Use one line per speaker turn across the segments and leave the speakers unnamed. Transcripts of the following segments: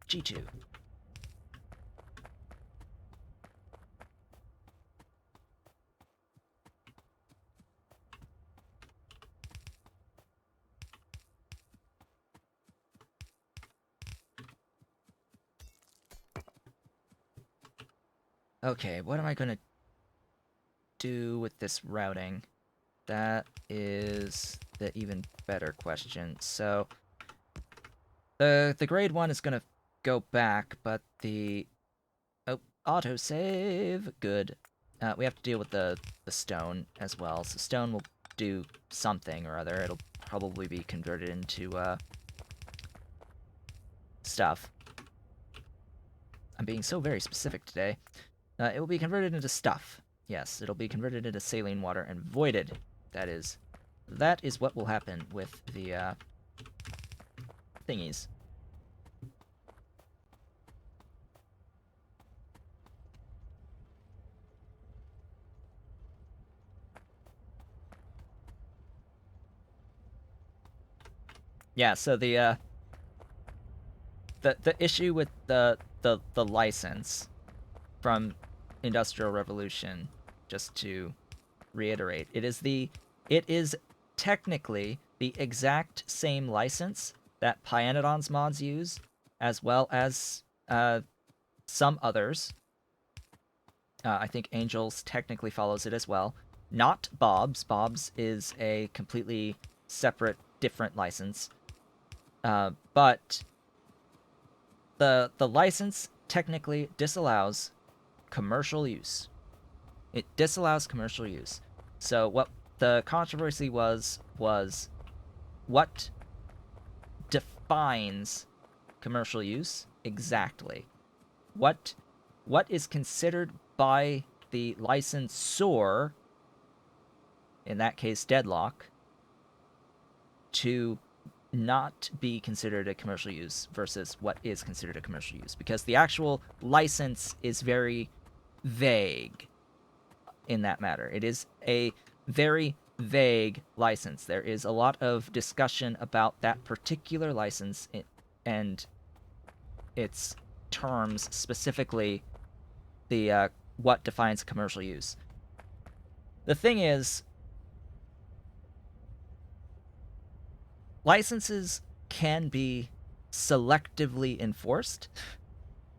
G2. Okay, what am I gonna do with this routing? That is the even better question. So the grade 1 is gonna go back, but the autosave, good. We have to deal with the stone as well. So stone will do something or other. It'll probably be converted into stuff. I'm being so very specific today. It will be converted into stuff. Yes, it'll be converted into saline water and voided. That is what will happen with the thingies. Yeah, so the issue with the license from Industrial Revolution, just to reiterate, it is technically the exact same license that Pyanodon's mods use, as well as some others. I think Angels technically follows it as well. Not Bob's. Bob's is a completely separate, different license. But the license technically disallows commercial use. It disallows commercial use. So what the controversy was what defines commercial use exactly? What is considered by the licensor, in that case Deadlock, to not be considered a commercial use versus what is considered a commercial use, because the actual license is very vague in that matter. It is a very vague license. There is a lot of discussion about that particular license and its terms, specifically the what defines commercial use. The thing is, licenses can be selectively enforced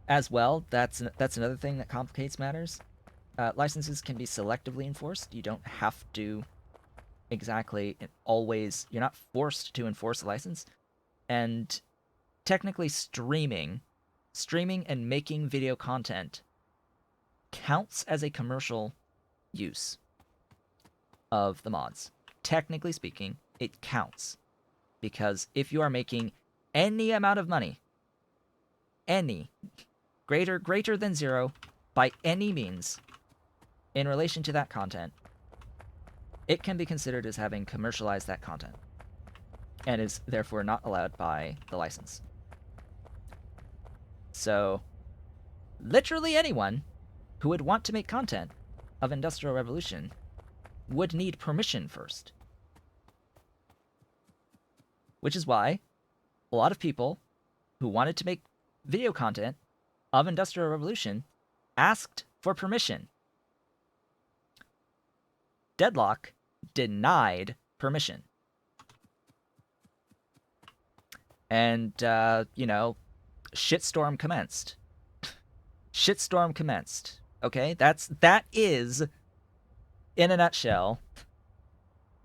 as well. That's another thing that complicates matters. Licenses can be selectively enforced. You don't have to exactly always, you're not forced to enforce a license. And technically streaming and making video content counts as a commercial use of the mods. Technically speaking, it counts. Because if you are making any amount of money, any, greater than zero, by any means, in relation to that content, it can be considered as having commercialized that content, and is therefore not allowed by the license. So, literally anyone who would want to make content of Industrial Revolution would need permission first. Which is why a lot of people who wanted to make video content of Industrial Revolution asked for permission. Deadlock denied permission. And, shitstorm commenced. Shitstorm commenced. Okay? That is, in a nutshell,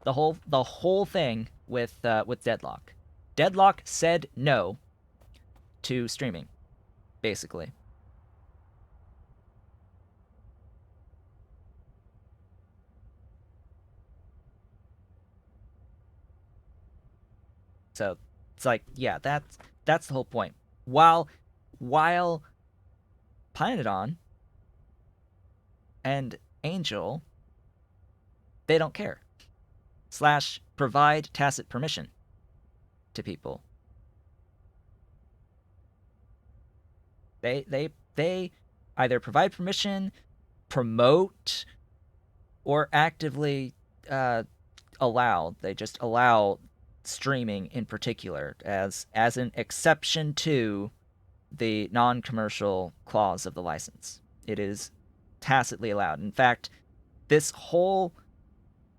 the whole thing with Deadlock. Deadlock said no to streaming, basically. So it's like, yeah, that's the whole point. While Pynodon and Angel, they don't care. / provide tacit permission to people. They either provide permission, promote, or actively allow. They just allow streaming in particular as an exception to the non-commercial clause of the license. It is tacitly allowed. In fact, this whole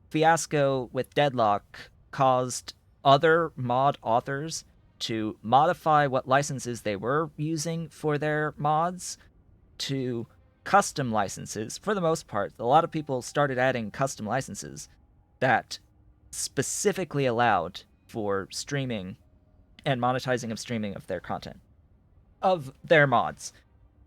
fiasco with Deadlock caused other mod authors to modify what licenses they were using for their mods to custom licenses. For the most part, a lot of people started adding custom licenses that specifically allowed for streaming and monetizing of streaming of their content, of their mods.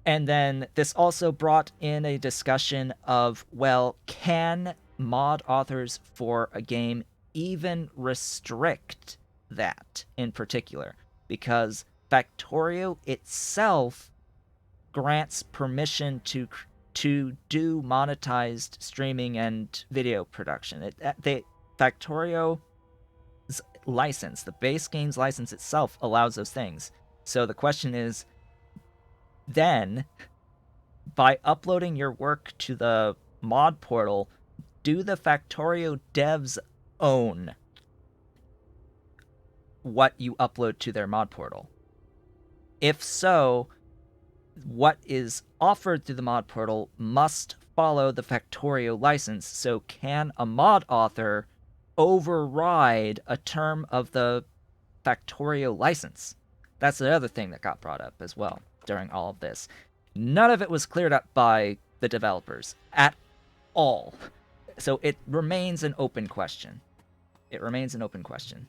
And then this also brought in a discussion of, well, can mod authors for a game even restrict that in particular? Because Factorio itself grants permission to do monetized streaming and video production. Factorio's license, the base game's license itself, allows those things. So the question is, then, by uploading your work to the mod portal, do the Factorio devs own what you upload to their mod portal? If so, what is offered through the mod portal must follow the Factorio license. So can a mod author override a term of the Factorio license? That's the other thing that got brought up as well during all of this. None of it was cleared up by the developers at all. So it remains an open question. It remains an open question.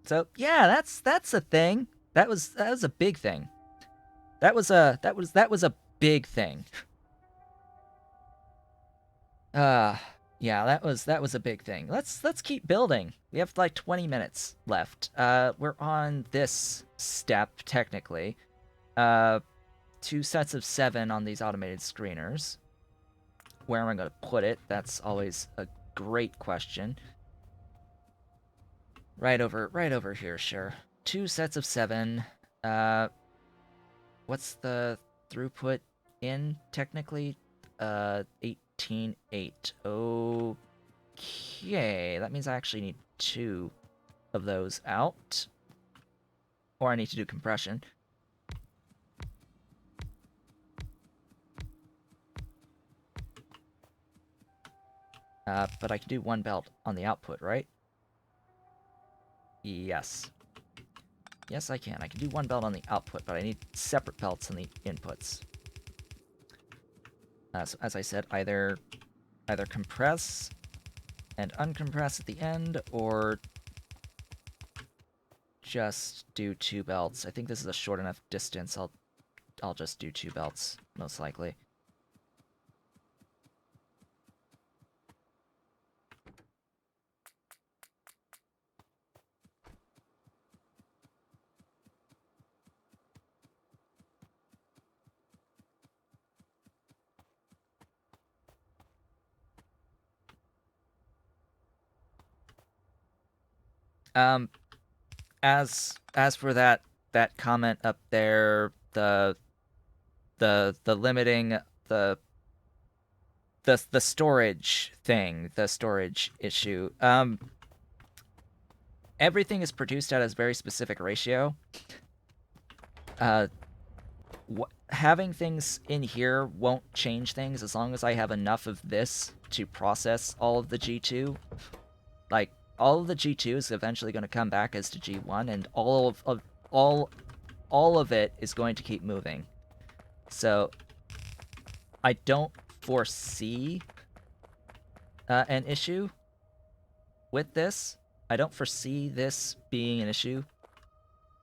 So yeah, that's a thing. That was a big thing. That was a big thing. Yeah, that was a big thing. Let's keep building. We have like 20 minutes left. We're on this step technically. 2 sets of 7 on these automated screeners. Where am I going to put it? That's always a great question. Right over here, sure. 2 sets of 7. What's the throughput in technically? 18.8. Okay, that means I actually need 2 of those out. Or I need to do compression. But I can do 1 belt on the output, right? Yes. Yes, I can. I can do 1 belt on the output, but I need separate belts on the inputs. So as I said, either compress and uncompress at the end, or just do 2 belts. I think this is a short enough distance. I'll just do 2 belts, most likely. As for that comment up there, the limiting the storage thing, the storage issue. Everything is produced at a very specific ratio. Having things in here won't change things as long as I have enough of this to process all of the G2. Like, all of the G2 is eventually going to come back as to G1, and all of it is going to keep moving. So, I don't foresee an issue with this. I don't foresee this being an issue.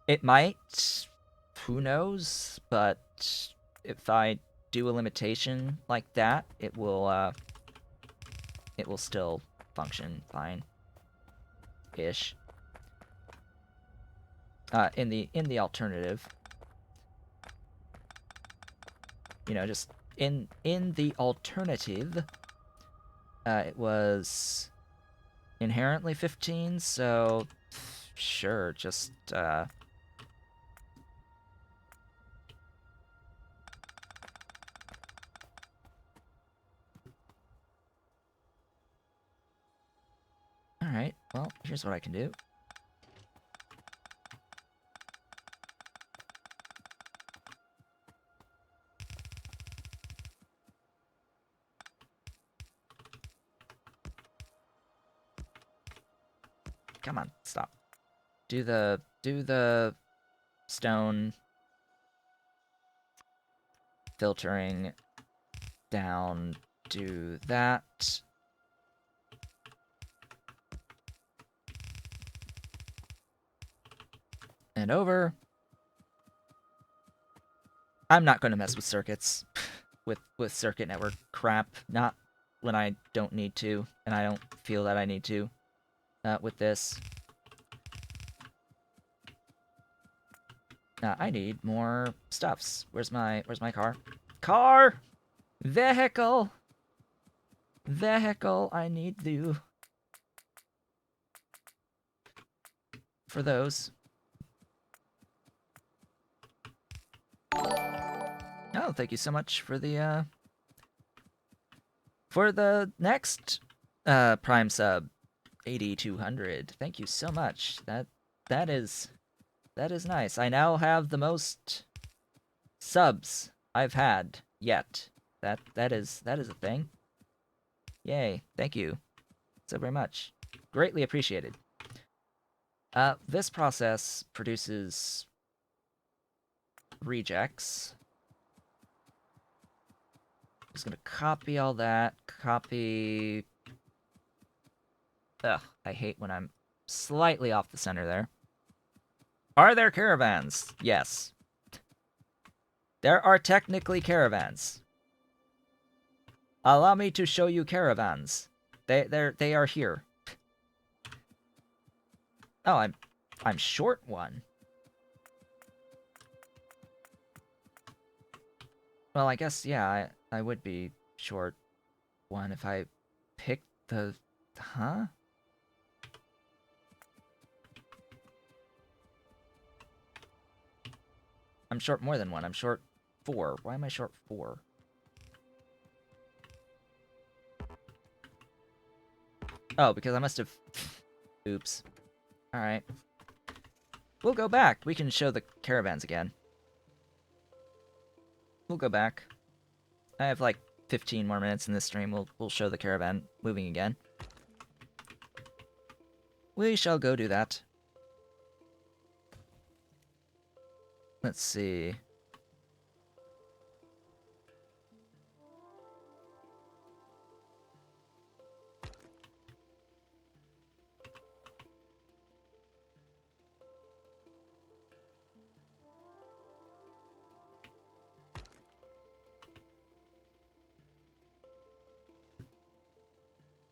It might, who knows, but if I do a limitation like that, it will still function fine. Ish. In the alternative, you know, just in the alternative, it was inherently 15, so sure, just Alright, well, here's what I can do. Come on, stop. Do the stone filtering down. Do that. And over. I'm not going to mess with circuits, with circuit network crap. Not when I don't need to, and I don't feel that I need to. With this. I need more stuffs. Where's my car? Car! Vehicle! Vehicle, I need you. For those. Oh, thank you so much for the next Prime sub, 8200. Thank you so much. That is nice. I now have the most subs I've had yet. That is a thing. Yay! Thank you so very much. Greatly appreciated. This process produces rejects. Just gonna copy all that. Copy. Ugh, I hate when I'm slightly off the center there. Are there caravans? Yes. There are technically caravans. Allow me to show you caravans. They are here. Oh, I'm short one. Well, I guess yeah, I would be short one if I picked the huh? I'm short more than one. I'm short 4. Why am I short 4? Oh, because I must have... Oops. Alright. We'll go back. We can show the caravans again. We'll go back. I have like 15 more minutes in this stream. We'll show the caravan moving again. We shall go do that. Let's see.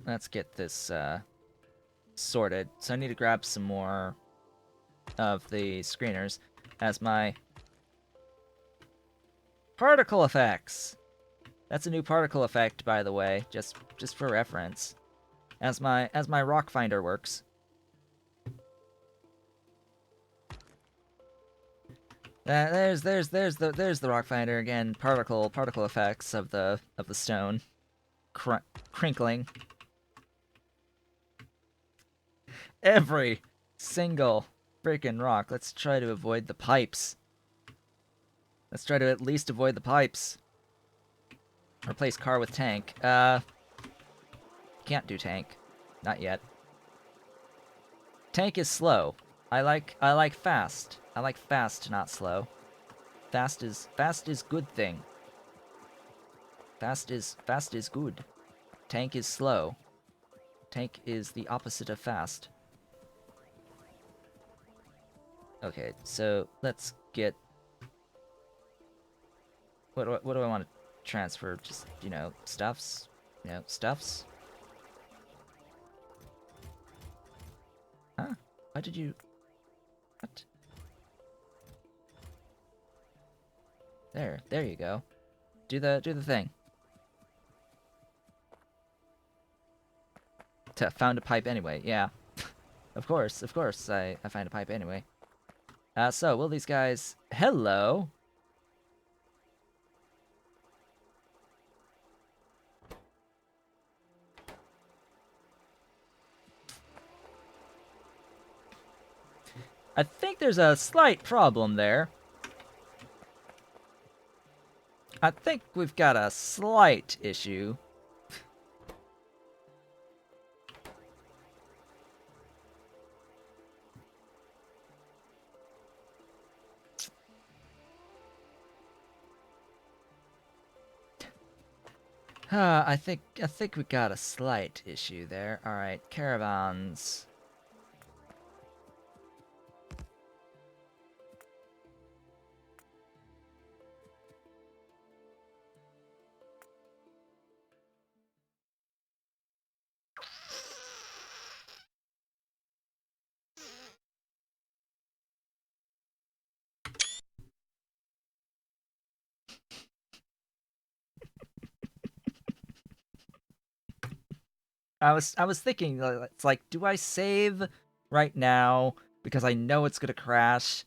Let's get this sorted. So I need to grab some more of the screeners as my particle effects. That's a new particle effect, by the way, just for reference. As my rock finder works. There's the rock finder again. Particle effects of the stone crinkling. Every single freaking rock. Let's try to avoid the pipes. Let's try to at least avoid the pipes. Replace car with tank. Can't do tank. Not yet. Tank is slow. I like fast. I like fast, not slow. Fast is good thing. Fast is good. Tank is slow. Tank is the opposite of fast. Okay, so let's get... What do I want to transfer? Just, you know, stuffs? You know, stuffs? Huh? Why did you... What? There you go. Do the thing. Found a pipe anyway, yeah. Of course, I find a pipe anyway. So, will these guys... Hello! I think there's a slight problem there. I think we've got a slight issue. I think we got a slight issue there. All right, caravans. I was thinking, it's like, do I save right now because I know it's gonna crash,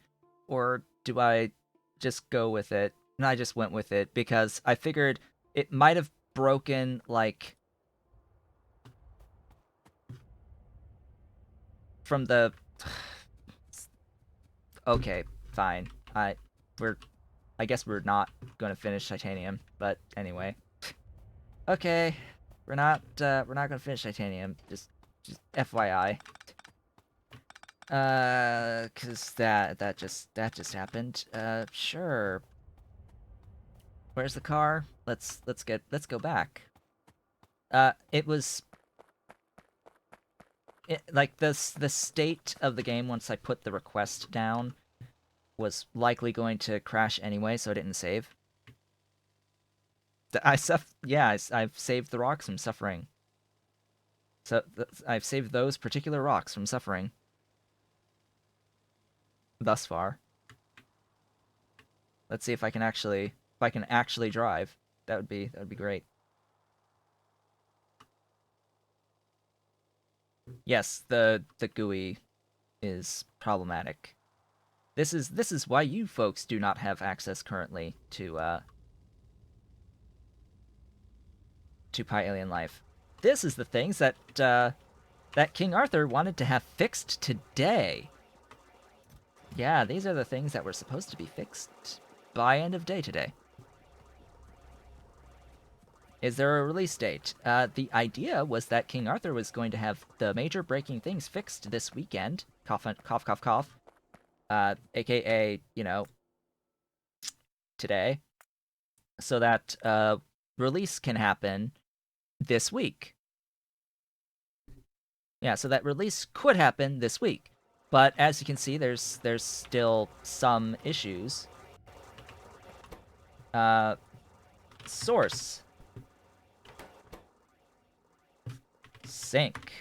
or do I just go with it? And I just went with it because I figured it might have broken like from the. Okay, fine. We're I guess we're not going to finish titanium, but anyway. Okay, we're not going to finish titanium. Just FYI. Cuz that just happened. Sure. Where's the car? Let's go back. It was like the state of the game once I put the request down was likely going to crash anyway, so I didn't save. I've saved the rocks from suffering. So I've saved those particular rocks from suffering thus far. Let's see if I can actually drive. That would be great. Yes, the GUI is problematic. This is why you folks do not have access currently to Pi Alien Life. This is the things that King Arthur wanted to have fixed today. Yeah, these are the things that were supposed to be fixed by end of day today. Is there a release date? The idea was that King Arthur was going to have the major breaking things fixed this weekend. Cough, cough, cough, cough. AKA, today. So that release can happen this week. Yeah, so that release could happen this week. But as you can see, there's still some issues. Source. Sync.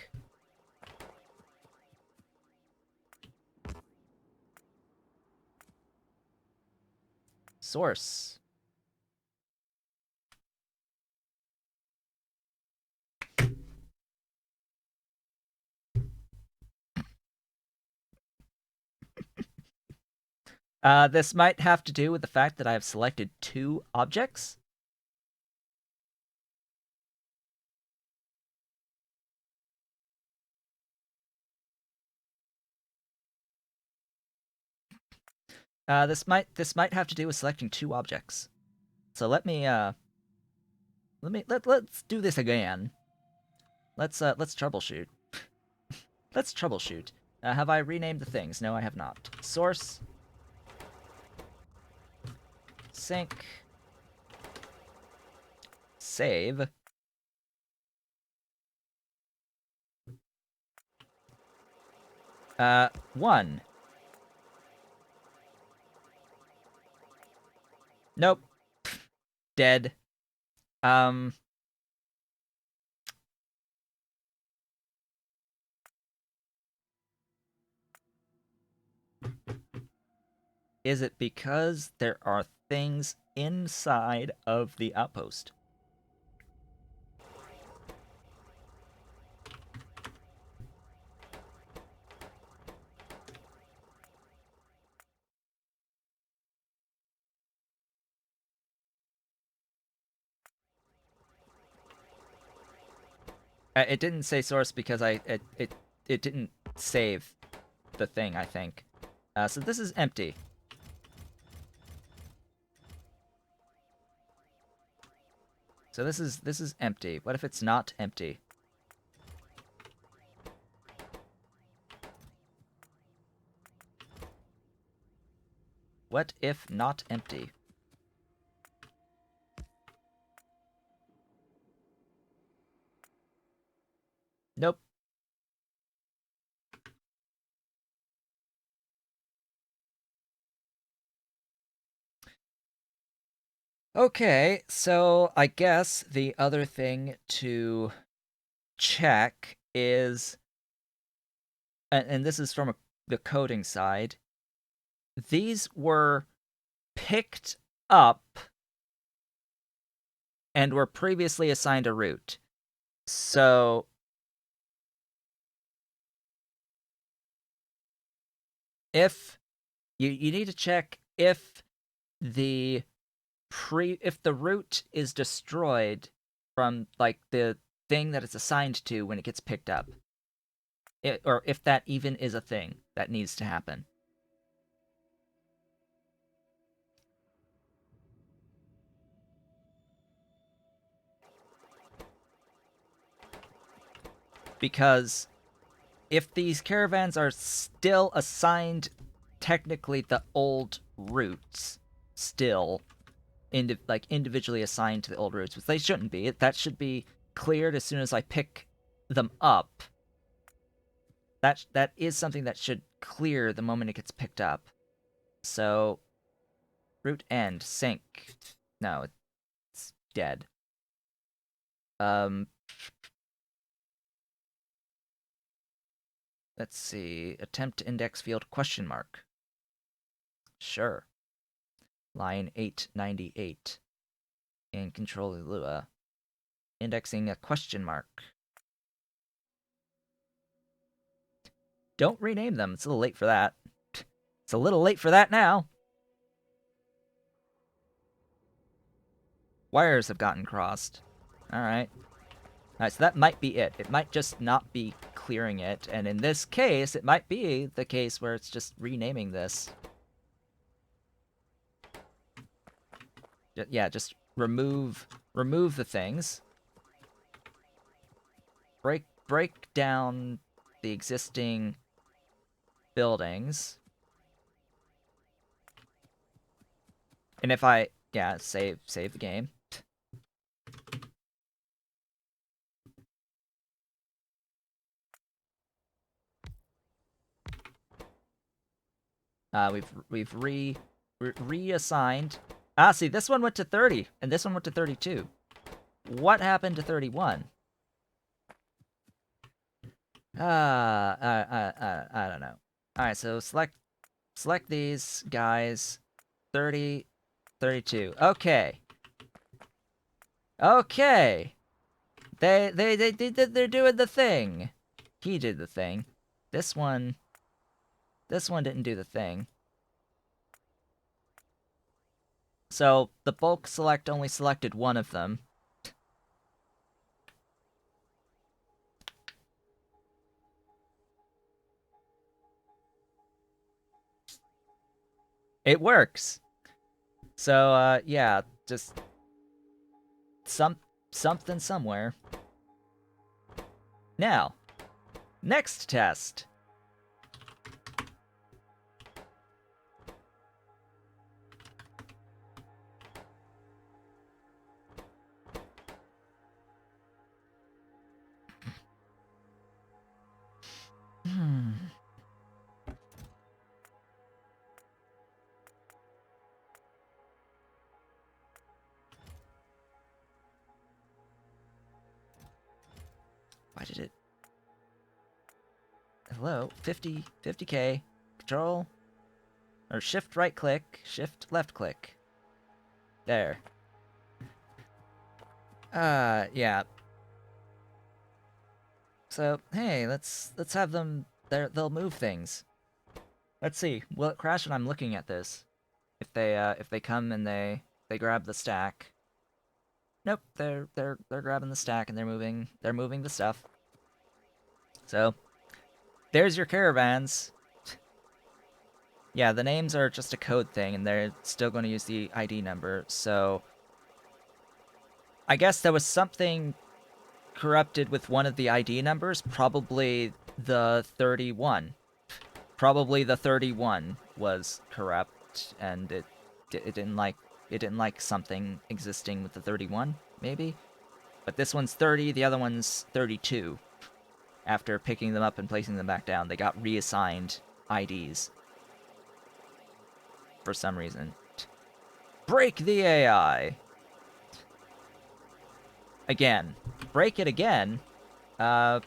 Source. This might have to do with the fact that I have selected 2 objects. This might have to do with selecting 2 objects. So let's do this again. Let's troubleshoot. Let's troubleshoot. Have I renamed the things? No, I have not. Source. Sync. Save. One. Nope. Dead. Is it because there are things inside of the outpost? It didn't say source because it didn't save the thing, I think. So this is empty. So this is empty. What if it's not empty? What if not empty? Nope. Okay, so I guess the other thing to check is, and this is from the coding side, these were picked up and were previously assigned a route. So if you need to check if the route is destroyed from like the thing that it's assigned to when it gets picked up. Or if that even is a thing that needs to happen. Because if these caravans are still assigned technically the old routes, still individually assigned to the old routes, which they shouldn't be. That should be cleared as soon as I pick them up. That is something that should clear the moment it gets picked up. So, route end, sync. No, it's dead. Let's see. Attempt to index field question mark. Sure. Line 898. In Control Lua. Indexing a question mark. Don't rename them. It's a little late for that. It's a little late for that now. Wires have gotten crossed. Alright. Alright, so that might be it. It might just not be clearing it, and in this case, it might be the case where it's just renaming this. Yeah, just remove the things. Break down the existing buildings. And if I save the game. We've reassigned. Ah, see, this one went to 30, and this one went to 32. What happened to 31? I don't know. All right, so select these guys. 30, 32. Okay. Okay. They're doing the thing. He did the thing. This one didn't do the thing. So the bulk select only selected one of them. It works. So yeah, just something somewhere. Now, next test. Why did it? Hello, 50k. Control or shift right click, shift left click. There. Yeah. So, hey, let's have them they'll move things. Let's see. Will it crash when I'm looking at this? If they come and they grab the stack. Nope, they're grabbing the stack and they're moving the stuff. So, there's your caravans. Yeah, the names are just a code thing and they're still going to use the ID number. So, I guess there was something corrupted with one of the ID numbers, probably the 31. Probably the 31 was corrupt, and it didn't like something existing with the 31, maybe. But this one's 30, the other one's 32. after picking them up and placing them back down. They got reassigned IDs. For some reason. Break the AI! Again. Break it again? Alright,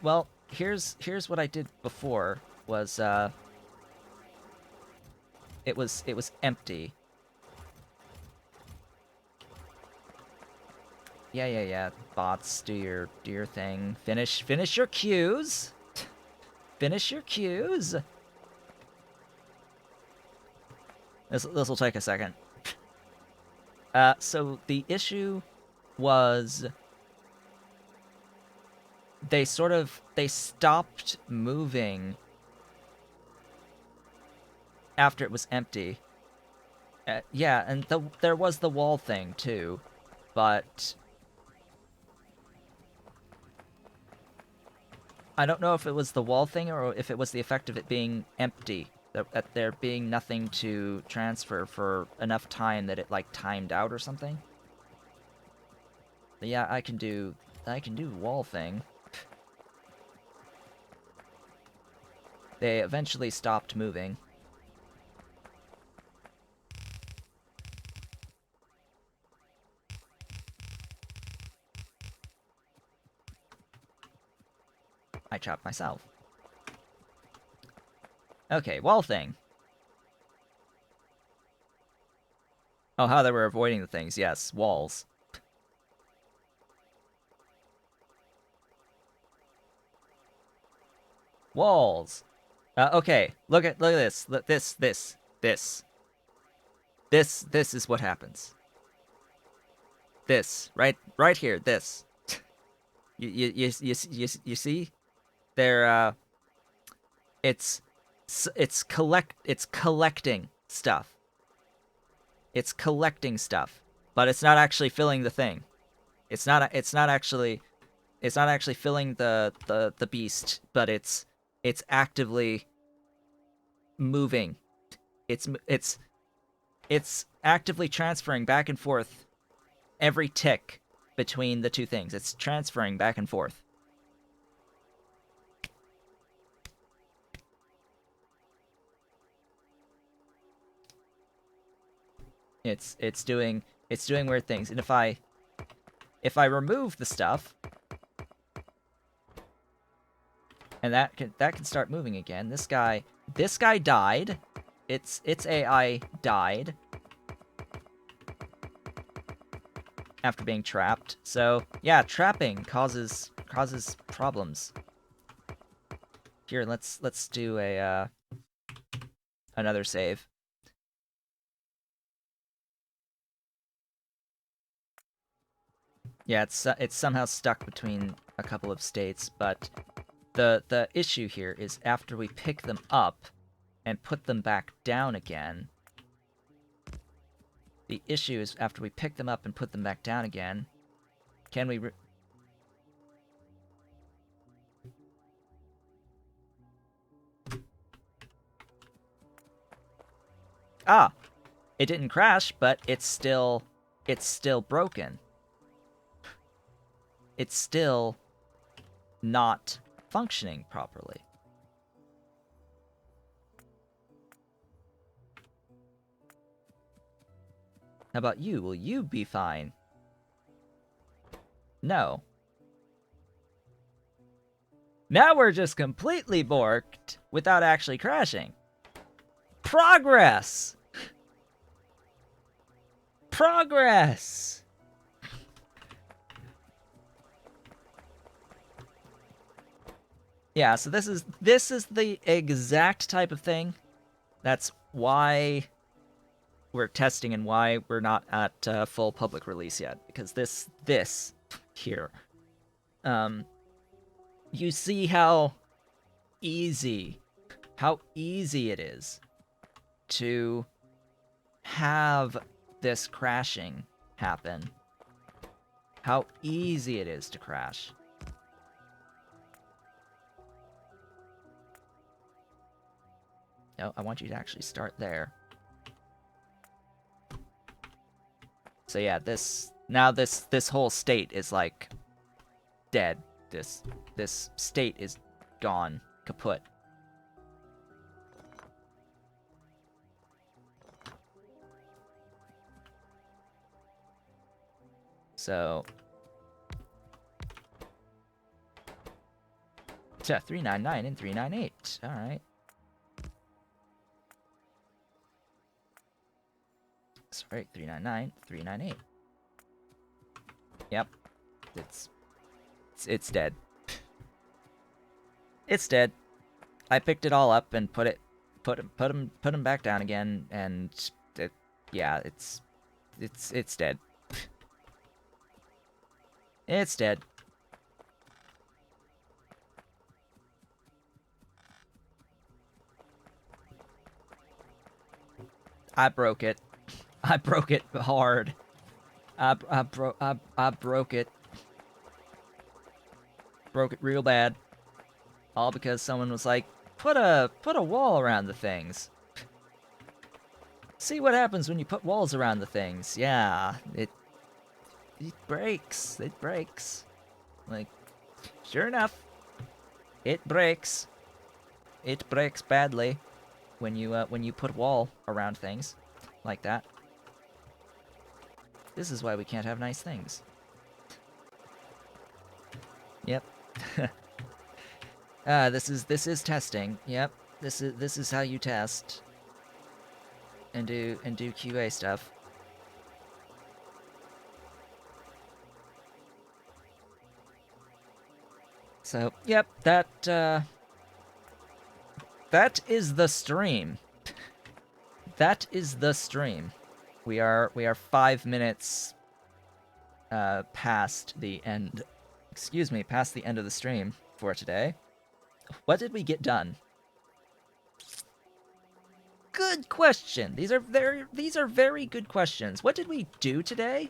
well, here's what I did before, was, it was empty. Yeah. Bots, do your thing. Finish your queues! Finish your queues! This will take a second. So the issue was they stopped moving after it was empty. Yeah, and there was the wall thing too, but I don't know if it was the wall thing or if it was the effect of it being empty. That there being nothing to transfer for enough time that it, like, timed out or something. But yeah, I can do wall thing. They eventually stopped moving. I chopped myself. Okay, wall thing. Oh, how they were avoiding the things. Yes, walls. Walls. Okay, look at this. This is what happens. This right here. This. You see? They're it's collecting stuff. It's collecting stuff, but it's not actually filling the thing. It's not actually filling the beast, but it's actively moving. It's actively transferring back and forth every tick between the two things. It's transferring back and forth. It's doing weird things. And if I remove the stuff, and that can start moving again. This guy died. Its AI died after being trapped. So yeah, trapping causes problems. Here, let's do a another save. Yeah, it's somehow stuck between a couple of states, but the issue here is after we pick them up and put them back down again. The issue is after we pick them up and put them back down again, can we Ah! It didn't crash, but it's still broken. It's still not functioning properly. How about you? Will you be fine? No. Now we're just completely borked without actually crashing. Progress! Progress! Yeah, so this is the exact type of thing. That's why we're testing and why we're not at full public release yet, because this here, you see how easy it is to have this crashing happen. How easy it is to crash. No, I want you to actually start there. So yeah, this Now this whole state is like dead. This state is gone, kaput. So 399 and 398. All right. Sorry, 399, 398. Yep. It's dead. It's dead. I picked it all up and put him back down again, and yeah, it's dead. It's dead. I broke it. I broke it hard. I broke it. Broke it real bad. All because someone was like, put a wall around the things. See what happens when you put walls around the things. Yeah, it breaks. It breaks. Like, sure enough, it breaks. It breaks badly when you put wall around things like that. This is why we can't have nice things. Yep. This is testing. Yep. This is how you test and do QA stuff. So, yep, that is the stream. That is the stream. We are 5 minutes past the end. Excuse me, past the end of the stream for today. What did we get done? Good question. These are very good questions. What did we do today?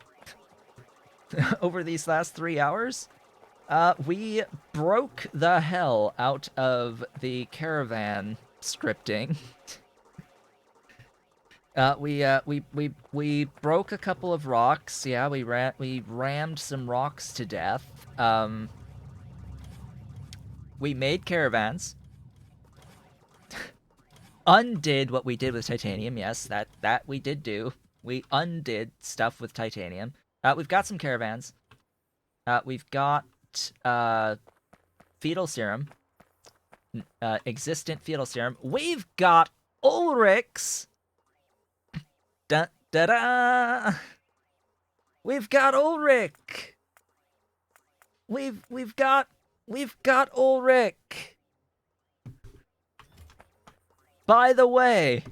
Over these last 3 hours? We broke the hell out of the Caravan scripting. We broke a couple of rocks. Yeah, we rammed some rocks to death. We made caravans. Undid what we did with titanium. Yes, that we did do. We undid stuff with titanium. We've got some caravans. We've got fetal serum. Existent fetal serum. We've got Ulrich's. Da da da. We've got Ulrich. We've got Ulrich. By the way,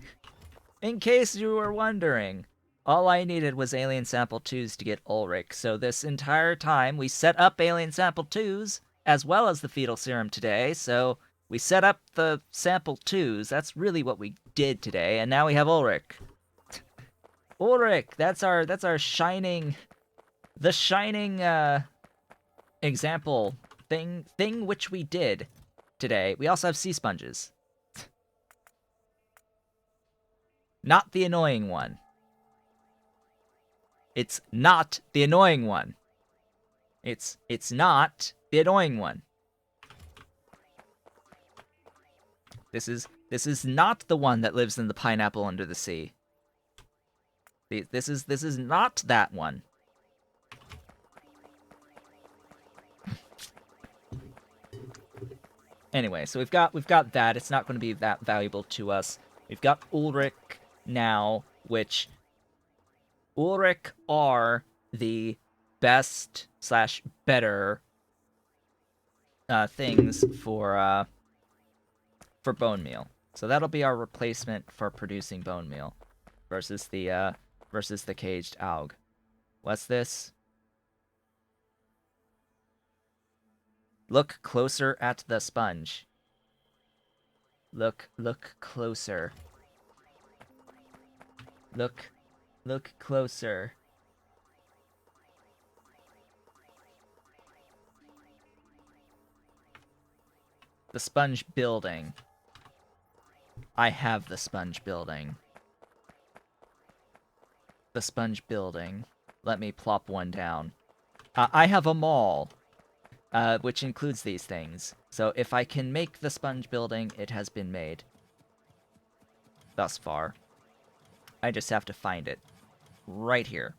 in case you were wondering, all I needed was Alien Sample 2s to get Ulrich. So this entire time we set up Alien Sample 2s as well as the fetal serum today. So we set up the Sample 2s. That's really what we did today, and now we have Ulrich. Ulrich, that's our shining example thing which we did today. We also have sea sponges. Not the annoying one. It's not the annoying one. It's not the annoying one. This is not the one that lives in the pineapple under the sea. This is not that one. Anyway, so we've got that. It's not going to be that valuable to us. We've got Ulrich now, which Ulrich are the best / better things for bone meal. So that'll be our replacement for producing bone meal versus the caged alg. What's this? Look closer at the sponge. Look closer. Look closer. The sponge building. I have the sponge building. The sponge building. let me plop one down. I have a mall, which includes these things. So if I can make the sponge building, it has been made. Thus far. I just have to find it. Right here.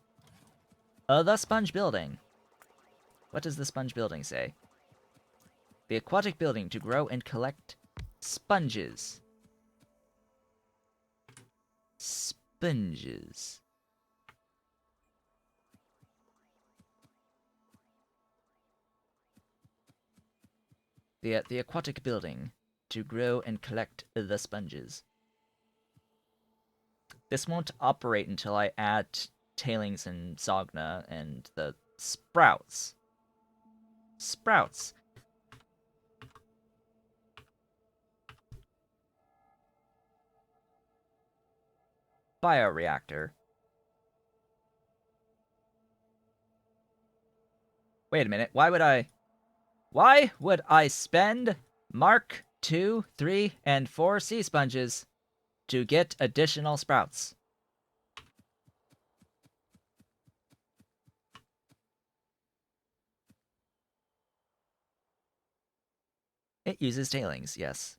The sponge building. What does the sponge building say? The aquatic building to grow and collect sponges. Sponges. The aquatic building to grow and collect the sponges. This won't operate until I add tailings and Zogna and the sprouts. Sprouts. Bioreactor. Wait a minute, why would I spend Mark 2, 3, and 4 sea sponges to get additional sprouts? It uses tailings, yes.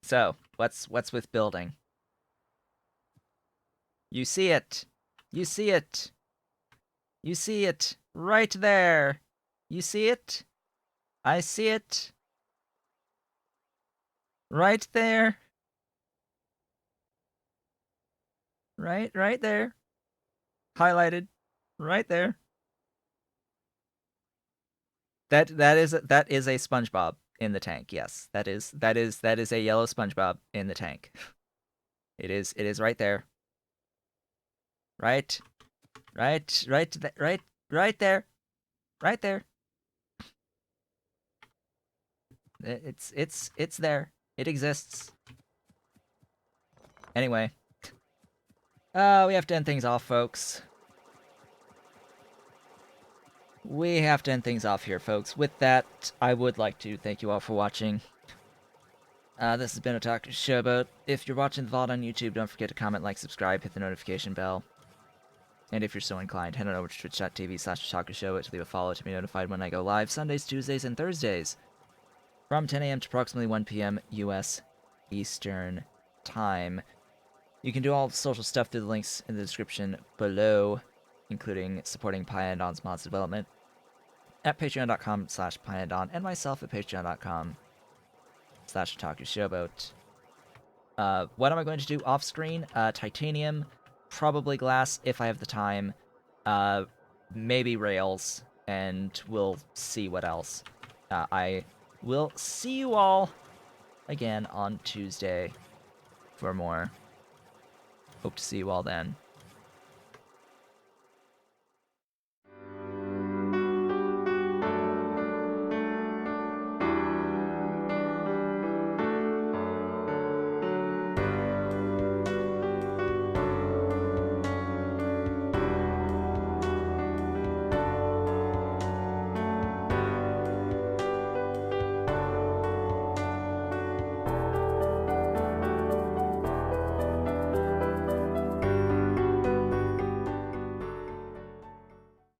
So, what's with building? You see it. You see it. You see it. Right there. You see it? I see it. Right there. Right there. Highlighted. Right there. That is a SpongeBob in the tank. Yes, that is a yellow SpongeBob in the tank. It is right there. Right there. Right there. It's there. It exists. Anyway. We have to end things off, folks. We have to end things off here, folks. With that, I would like to thank you all for watching. This has been Otaku Showboat. If you're watching the VOD on YouTube, don't forget to comment, like, subscribe, hit the notification bell. And if you're so inclined, head on over to twitch.tv/OtakuShowboat to leave a follow to be notified when I go live Sundays, Tuesdays, and Thursdays from 10 a.m. to approximately 1 p.m. U.S. Eastern Time. You can do all the social stuff through the links in the description below, including supporting Pyandon's mods development at patreon.com/Pyandon and myself at patreon.com/OtakuShowboat. What am I going to do off screen? Titanium, probably glass if I have the time, maybe rails, and we'll see what else. I will see you all again on Tuesday for more. Hope to see you all then.